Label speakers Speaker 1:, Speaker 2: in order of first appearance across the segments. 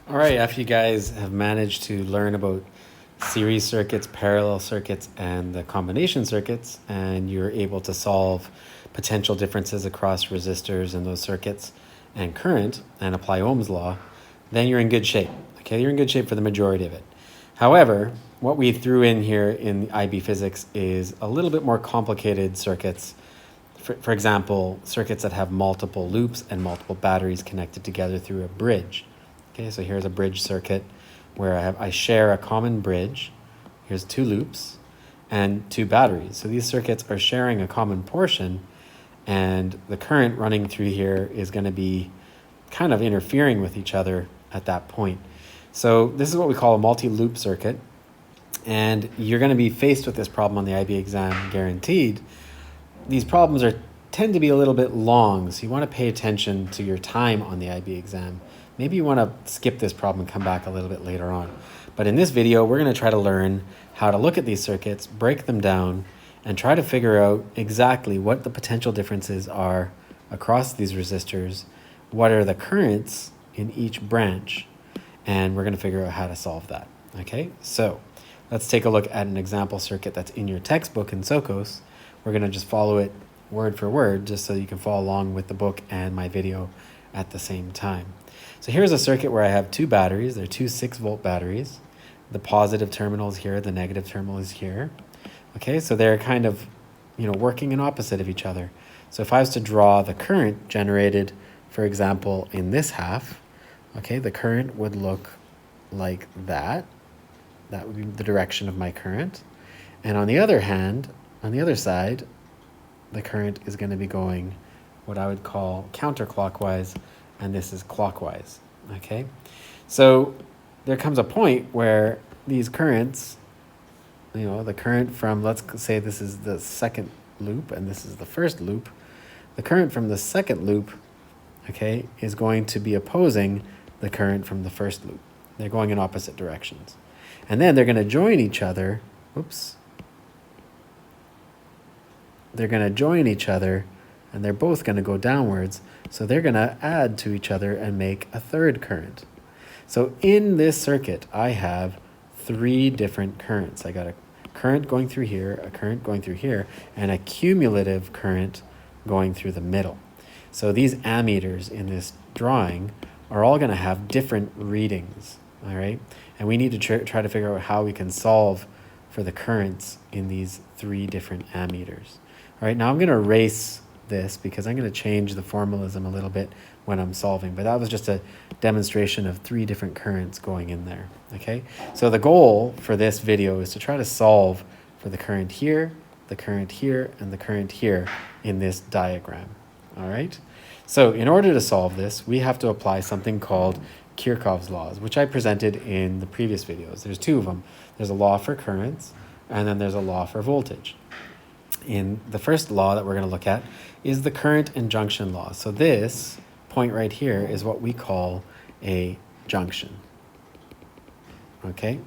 Speaker 1: All right, after you guys have managed to learn about series circuits, parallel circuits, and the combination circuits, and you're able to solve potential differences across resistors in those circuits and current and apply Ohm's law, then you're in good shape. Okay, you're in good shape for the majority of it. However, what we threw in here in IB physics is a little bit more complicated circuits. For example, circuits that have multiple loops and multiple batteries connected together through a bridge. Okay, so here's a bridge circuit where I share a common bridge. Here's two loops and two batteries. So these circuits are sharing a common portion, and the current running through here is going to be kind of interfering with each other at that point. So this is what we call a multi-loop circuit, and you're going to be faced with this problem on the IB exam guaranteed. These problems tend to be a little bit long, so you want to pay attention to your time on the IB exam. Maybe you want to skip this problem and come back a little bit later on. But in this video, we're going to try to learn how to look at these circuits, break them down, and try to figure out exactly what the potential differences are across these resistors, what are the currents in each branch, and we're going to figure out how to solve that. Okay, so let's take a look at an example circuit that's in your textbook in SOCOS. We're going to just follow it word for word just so you can follow along with the book and my video at the same time. So here's a circuit where I have two batteries. They're two 6-volt batteries. The positive terminal is here, the negative terminal is here. Okay, so they're kind of, working in opposite of each other. So if I was to draw the current generated, for example, in this half, okay, the current would look like that. That would be the direction of my current. And on the other hand, on the other side, the current is going to be going what I would call counterclockwise, and this is clockwise, okay? So there comes a point where these currents, the current from, let's say this is the second loop and this is the first loop, the current from the second loop, okay, is going to be opposing the current from the first loop. They're going in opposite directions. And then they're going to join each other, they're going to join each other, and they're both going to go downwards, so they're going to add to each other and make a third current. So in this circuit, I have 3 different currents. I got a current going through here, a current going through here, and a cumulative current going through the middle. So these ammeters in this drawing are all going to have different readings, all right? And we need to try to figure out how we can solve for the currents in these 3 different ammeters. All right, now I'm going to erase this because I'm going to change the formalism a little bit when I'm solving, but that was just a demonstration of 3 different currents going in there, okay? So the goal for this video is to try to solve for the current here, and the current here in this diagram, all right? So in order to solve this, we have to apply something called Kirchhoff's laws, which I presented in the previous videos. There's 2 of them. There's a law for currents, and then there's a law for voltage. In the first law that we're going to look at is the current and junction law. So this point right here is what we call a junction. Okay?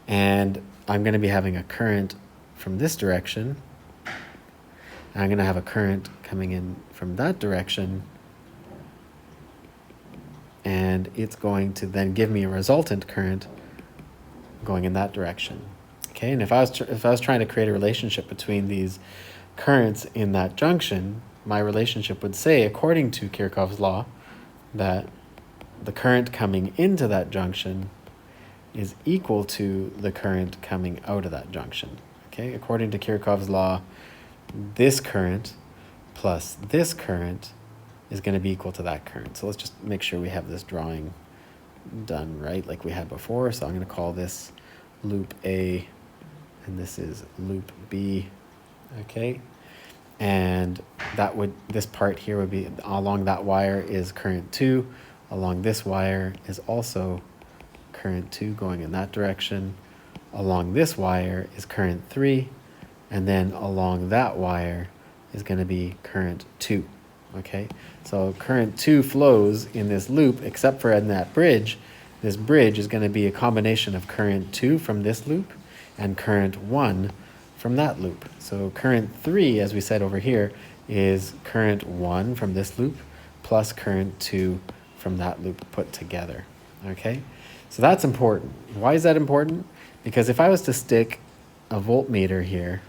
Speaker 1: And I'm going to be having a current from this direction. And I'm going to have a current coming in from that direction. And it's going to then give me a resultant current going in that direction. Okay, and if I was trying to create a relationship between these currents in that junction, my relationship would say, according to Kirchhoff's law, that the current coming into that junction is equal to the current coming out of that junction. Okay, according to Kirchhoff's law, this current plus this current is going to be equal to that current. So let's just make sure we have this drawing done right like we had before. So I'm going to call this loop A, and this is loop B, okay? And this part here would be, along that wire is current 2, along this wire is also current 2 going in that direction, along this wire is current 3, and then along that wire is going to be current 2, okay? So current 2 flows in this loop, except for in that bridge. This bridge is going to be a combination of current 2 from this loop and current 1 from that loop. So current 3, as we said over here, is current 1 from this loop plus current 2 from that loop put together. okay? So that's important. Why is that important? Because if I was to stick a voltmeter here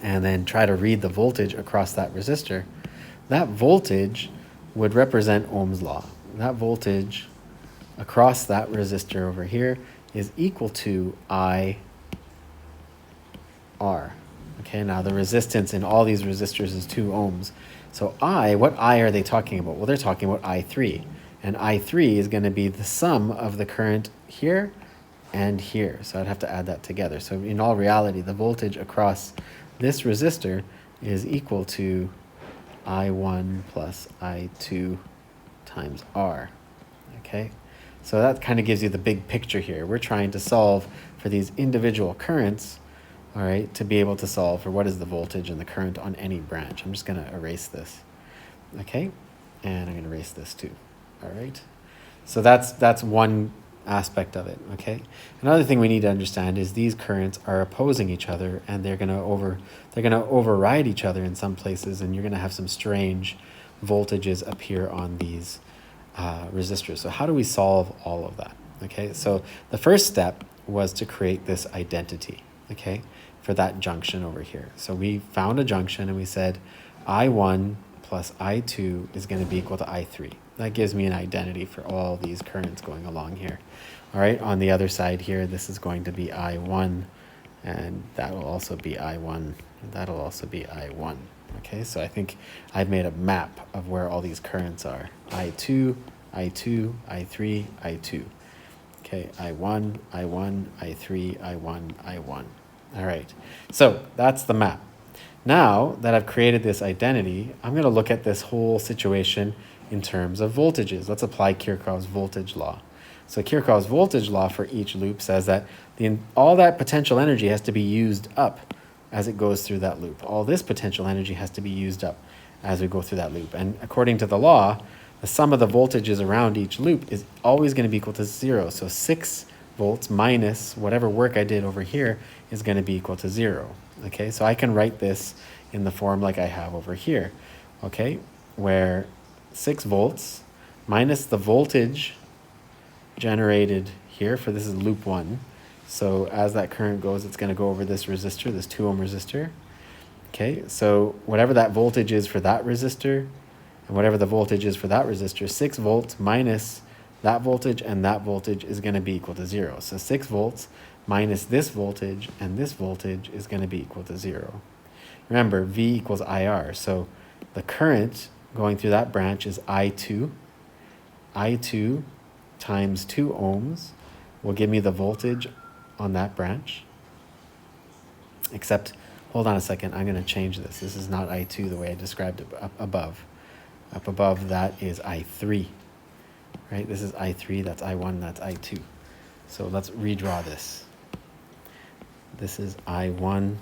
Speaker 1: and then try to read the voltage across that resistor, that voltage would represent Ohm's law. That voltage across that resistor over here is equal to IR. Okay, now the resistance in all these resistors is 2 ohms. So what I are they talking about? Well, they're talking about I3. And I3 is going to be the sum of the current here and here. So I'd have to add that together. So in all reality, the voltage across this resistor is equal to I1 plus I2 times R. Okay, so that kind of gives you the big picture here. We're trying to solve for these individual currents, all right, to be able to solve for what is the voltage and the current on any branch. I'm just going to erase this, okay, and I'm going to erase this too, all right. So that's one aspect of it, okay. Another thing we need to understand is these currents are opposing each other, and they're going to override each other in some places, and you're going to have some strange voltages appear on these resistors. So how do we solve all of that? Okay, so the first step was to create this identity, okay, for that junction over here. So we found a junction and we said I1 plus I2 is going to be equal to I3. That gives me an identity for all these currents going along here. All right, on the other side here, this is going to be I1, and that will also be I1, and that'll also be I1. Okay, so I think I've made a map of where all these currents are. I2, I2, I3, I2. Okay, I1, I1, I3, I1, I1. All right, so that's the map. Now that I've created this identity, I'm going to look at this whole situation in terms of voltages. Let's apply Kirchhoff's voltage law. So Kirchhoff's voltage law for each loop says that all that potential energy has to be used up as it goes through that loop. All this potential energy has to be used up as we go through that loop. And according to the law, the sum of the voltages around each loop is always going to be equal to 0. So 6 volts minus whatever work I did over here is going to be equal to 0. Okay, so I can write this in the form like I have over here, okay, where 6 volts minus the voltage generated here, for this is loop 1. So as that current goes, it's going to go over this resistor, this 2 ohm resistor. Okay, so whatever that voltage is for that resistor, and whatever the voltage is for that resistor, 6 volts minus that voltage and that voltage is going to be equal to 0. So 6 volts minus this voltage and this voltage is going to be equal to 0. Remember, V equals IR. So the current going through that branch is I2. I2 times 2 ohms will give me the voltage on that branch. Except, hold on a second, I'm going to change this. This is not I2 the way I described it up above. Up above that is I3. Right? This is I3, that's I1, that's I2. So let's redraw this. This is I1,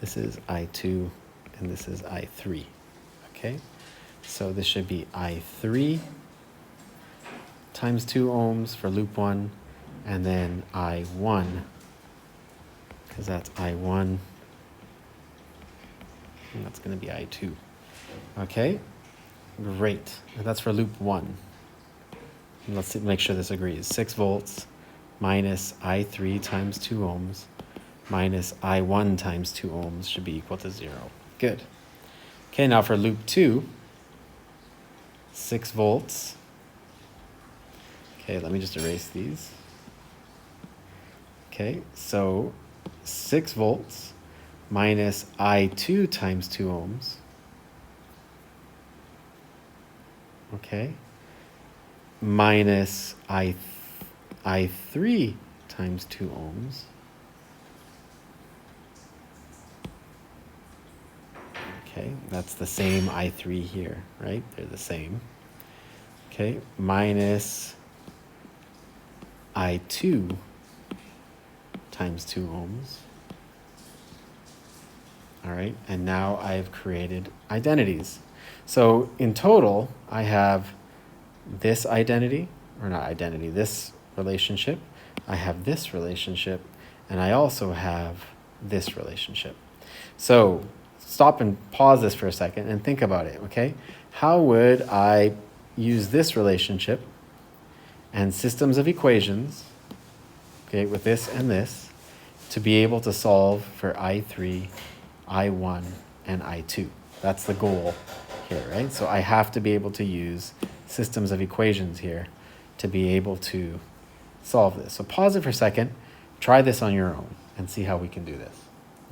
Speaker 1: this is I2, and this is I3. Okay? So this should be I3 times 2 ohms for loop 1, and then I1, because that's I1, and that's going to be I2. Okay? Great. And that's for loop 1. And let's make sure this agrees. 6 volts minus I3 times 2 ohms minus I1 times 2 ohms should be equal to 0. Good. Okay, now for loop 2, 6 volts. Okay, let me just erase these. Okay, so 6 volts minus I2 times 2 ohms. Okay, minus I3 times 2 ohms. Okay, that's the same I3 here, right? They're the same. Okay, minus I2 times 2 ohms. All right, and now I've created identities. So in total, I have this identity, or not identity, this relationship. I have this relationship, and I also have this relationship. So stop and pause this for a second and think about it, okay? How would I use this relationship and systems of equations, okay, with this and this, to be able to solve for I3, I1, and I2. That's the goal here, right? So I have to be able to use systems of equations here to be able to solve this. So pause it for a second, try this on your own, and see how we can do this,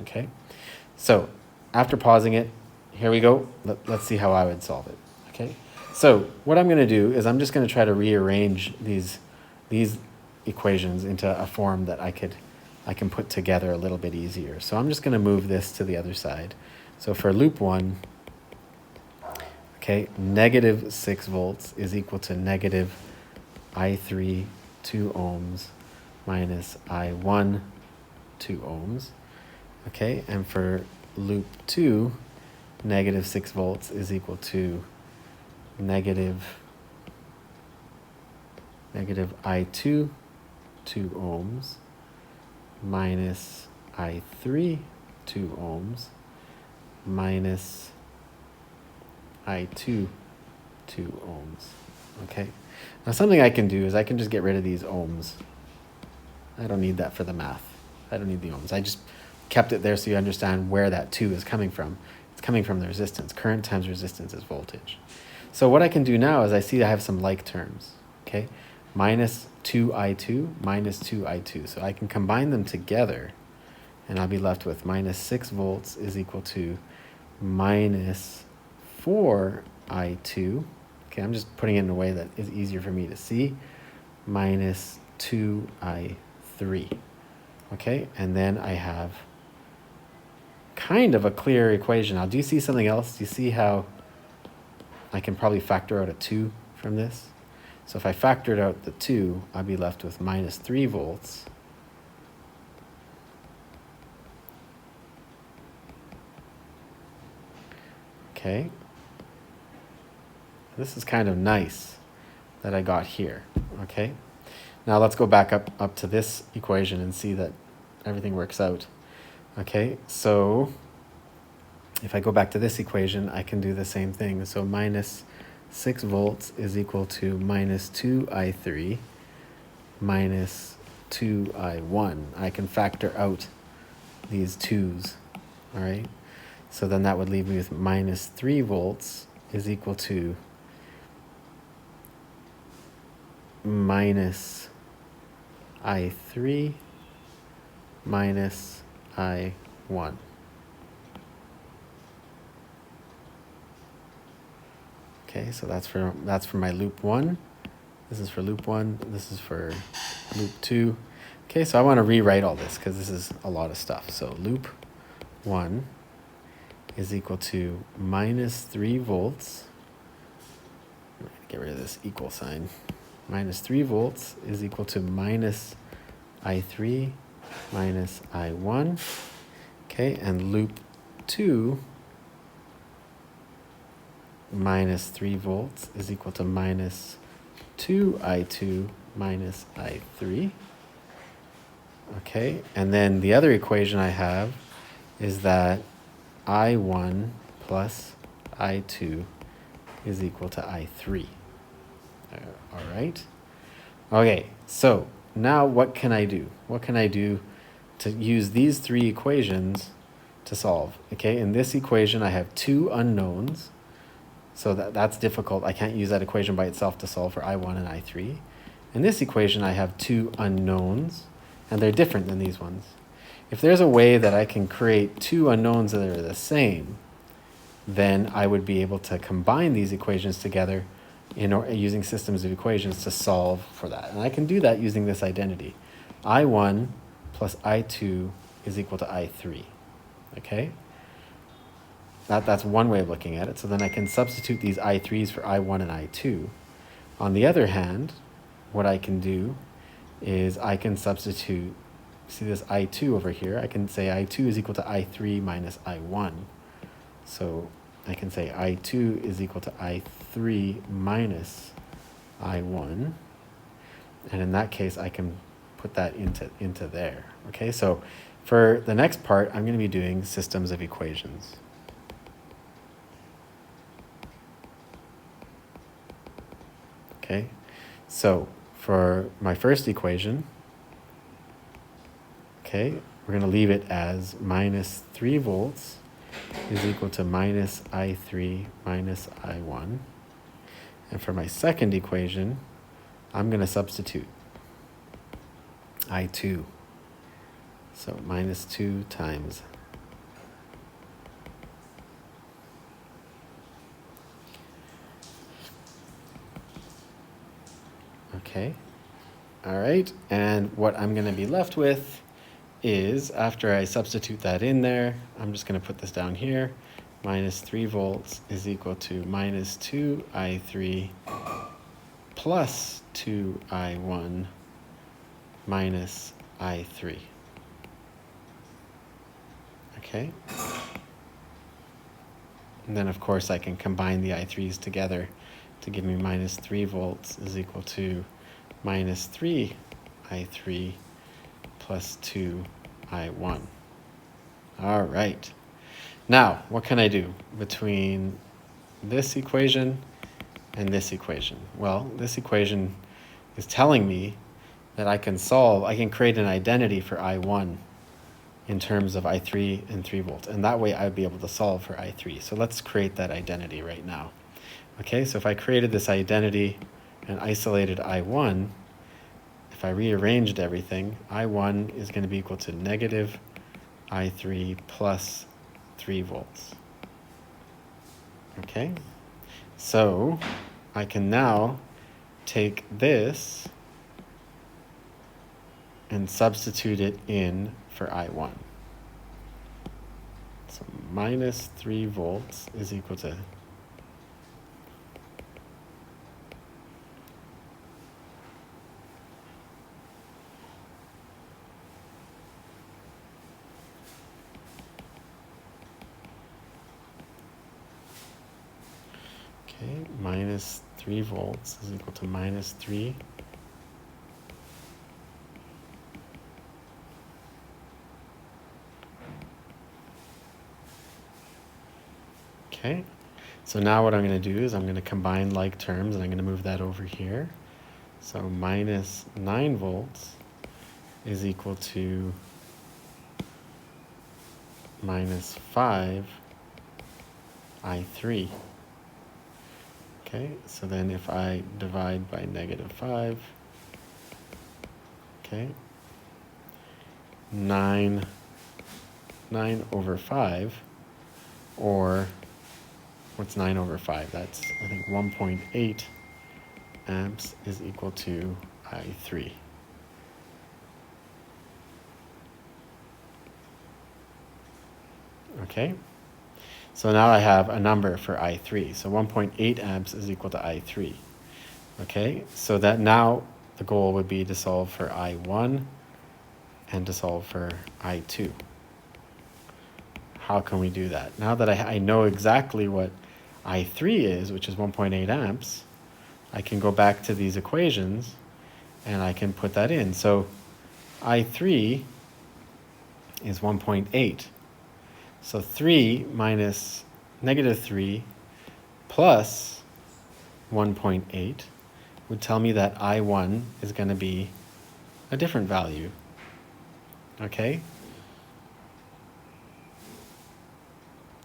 Speaker 1: okay? So after pausing it, here we go. Let's see how I would solve it, okay? So what I'm going to do is I'm just going to try to rearrange these equations into a form that I can put together a little bit easier. So I'm just going to move this to the other side. So for loop 1, okay, negative 6 volts is equal to negative I3 2 ohms minus I1 2 ohms. Okay, and for loop 2, negative 6 volts is equal to negative I2 2 ohms minus I3 2 ohms minus I2 2 ohms. Okay, now something I can do is I can just get rid of these ohms. I don't need that for the math. I don't need the ohms. I just kept it there so you understand where that 2 is coming from. It's coming from the resistance. Current times resistance is voltage. So what I can do now is I see I have some like terms, okay? Minus 2I2, minus 2I2. So I can combine them together, and I'll be left with minus 6 volts is equal to minus 4I2. Okay, I'm just putting it in a way that is easier for me to see. Minus 2I3. Okay, and then I have kind of a clear equation. Now, do you see something else? Do you see how I can probably factor out a 2 from this? So if I factored out the 2, I'd be left with minus 3 volts. Okay. This is kind of nice that I got here, okay? Now let's go back up to this equation and see that everything works out. Okay, so if I go back to this equation, I can do the same thing. So minus 6 volts is equal to minus 2I3 minus 2I1. I can factor out these 2's, all right? So then that would leave me with minus 3 volts is equal to minus I3 minus I1. Okay, so that's for my loop 1. This is for loop 1. This is for loop 2. Okay, so I want to rewrite all this because this is a lot of stuff. So loop 1 is equal to minus 3 volts. Get rid of this equal sign. Minus 3 volts is equal to minus I3 minus I1. Okay, and loop 2 minus 3 volts is equal to minus 2I2 minus I3. Okay, and then the other equation I have is that I1 plus I2 is equal to I3. All right. Okay, so now what can I do? What can I do to use these 3 equations to solve? Okay, in this equation I have 2 unknowns. So that's difficult. I can't use that equation by itself to solve for I1 and I3. In this equation, I have 2 unknowns, and they're different than these ones. If there's a way that I can create 2 unknowns that are the same, then I would be able to combine these equations together using systems of equations to solve for that. And I can do that using this identity. I1 plus I2 is equal to I3. Okay? That's one way of looking at it. So then I can substitute these I3s for I1 and I2. On the other hand, what I can do is I can substitute, see this I2 over here, I can say I2 is equal to I3 minus I1. So I can say I2 is equal to I3 minus I1. And in that case, I can put that into there. Okay, so for the next part, I'm going to be doing systems of equations. Okay, so for my first equation, okay, we're going to leave it as minus 3 volts is equal to minus I3 minus I1. And for my second equation, I'm going to substitute I2. So minus 2 times. Okay. All right. And what I'm going to be left with is, after I substitute that in there, I'm just going to put this down here. Minus 3 volts is equal to minus 2 I3 plus 2 I1 minus I3. Okay. And then, of course, I can combine the I3s together to give me minus 3 volts is equal to minus 3 I3 plus 2 I1. All right. Now, what can I do between this equation and this equation? Well, this equation is telling me that I can create an identity for I1 in terms of I3 and 3 volts. And that way I'd be able to solve for I3. So let's create that identity right now. Okay, so if I created this identity and isolated I1, if I rearranged everything, I1 is going to be equal to negative I3 plus 3 volts. Okay, so I can now take this and substitute it in for I1. So minus 3 volts is equal to minus 3 volts is equal to minus 3 . Okay, so now what I'm going to do is I'm going to combine like terms, and I'm going to move that over here. So minus 9 volts is equal to minus 5 I3. Okay, so then if I divide by negative 5, okay, 9 over 5, or what's 9 over 5? That's, I think, 1.8 amps is equal to I3. Okay, so now I have a number for I3. So 1.8 amps is equal to I3. Okay, so that now the goal would be to solve for I1 and to solve for I2. How can we do that? Now that I know exactly what I3 is, which is 1.8 amps, I can go back to these equations and I can put that in. So I3 is 1.8. So 3 minus negative 3 plus 1.8 would tell me that I1 is going to be a different value. Okay?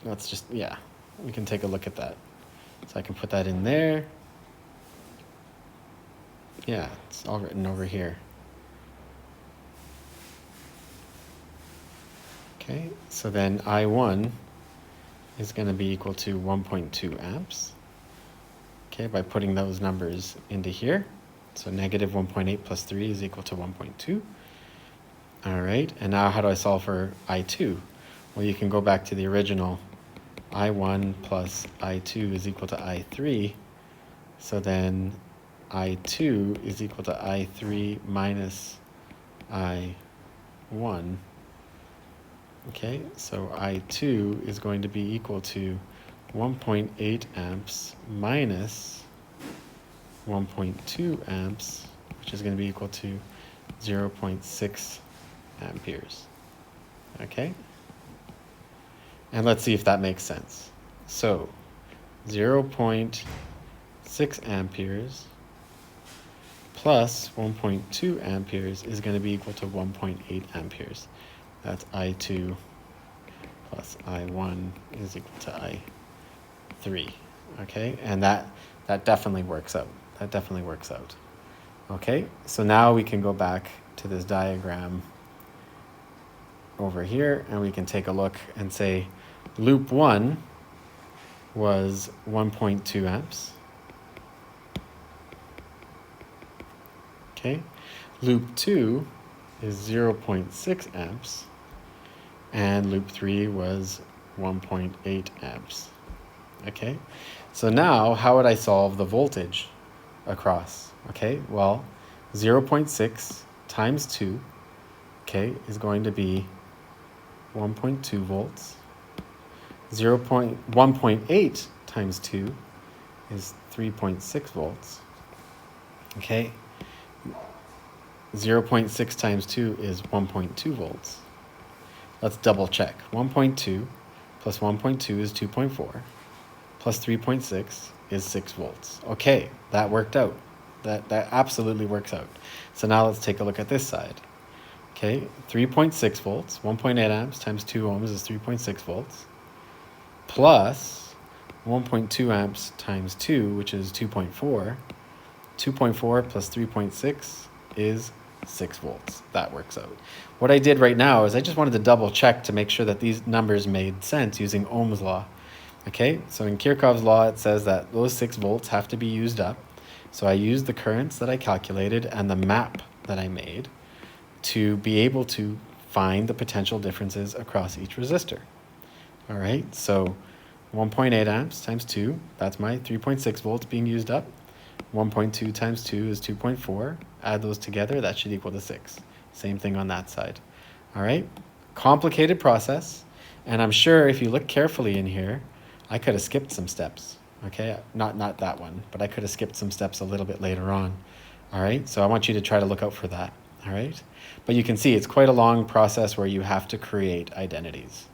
Speaker 1: Let's just, yeah, we can take a look at that. So I can put that in there. Yeah, it's all written over here. Okay, so then I1 is going to be equal to 1.2 amps. Okay, by putting those numbers into here. So negative 1.8 plus 3 is equal to 1.2. All right, and now how do I solve for I2? Well, you can go back to the original. I1 plus I2 is equal to I3. So then I2 is equal to I3 minus I1. Okay, so I2 is going to be equal to 1.8 amps minus 1.2 amps, which is going to be equal to 0.6 amperes. Okay? And let's see if that makes sense. So 0.6 amperes plus 1.2 amperes is going to be equal to 1.8 amperes. That's I2 plus I1 is equal to I3. Okay, and that definitely works out. That definitely works out. Okay, so now we can go back to this diagram over here and we can take a look and say loop 1 was 1.2 amps. Okay, loop 2 is 0.6 amps, and loop 3 was 1.8 amps. Okay, so now how would I solve the voltage across? Okay, well, 0.6 times 2, okay, is going to be 1.2 volts. 1.8 times 2 is 3.6 volts. Okay, 0.6 times 2 is 1.2 volts. Let's double check. 1.2 plus 1.2 is 2.4, plus 3.6 is 6 volts. Okay, that worked out. That absolutely works out. So now let's take a look at this side. Okay, 3.6 volts, 1.8 amps times 2 ohms is 3.6 volts, plus 1.2 amps times 2, which is 2.4. 2.4 plus 3.6 is 6 volts. That works out. What I did right now is I just wanted to double check to make sure that these numbers made sense using Ohm's law. Okay, so in Kirchhoff's law, it says that those 6 volts have to be used up. So I used the currents that I calculated and the map that I made to be able to find the potential differences across each resistor. All right, so 1.8 amps times 2, that's my 3.6 volts being used up. 1.2 times 2 is 2.4. Add those together, that should equal to 6. Same thing on that side. All right, complicated process. And I'm sure if you look carefully in here, I could have skipped some steps. Okay, not that one, but I could have skipped some steps a little bit later on. All right, so I want you to try to look out for that. All right, but you can see it's quite a long process where you have to create identities.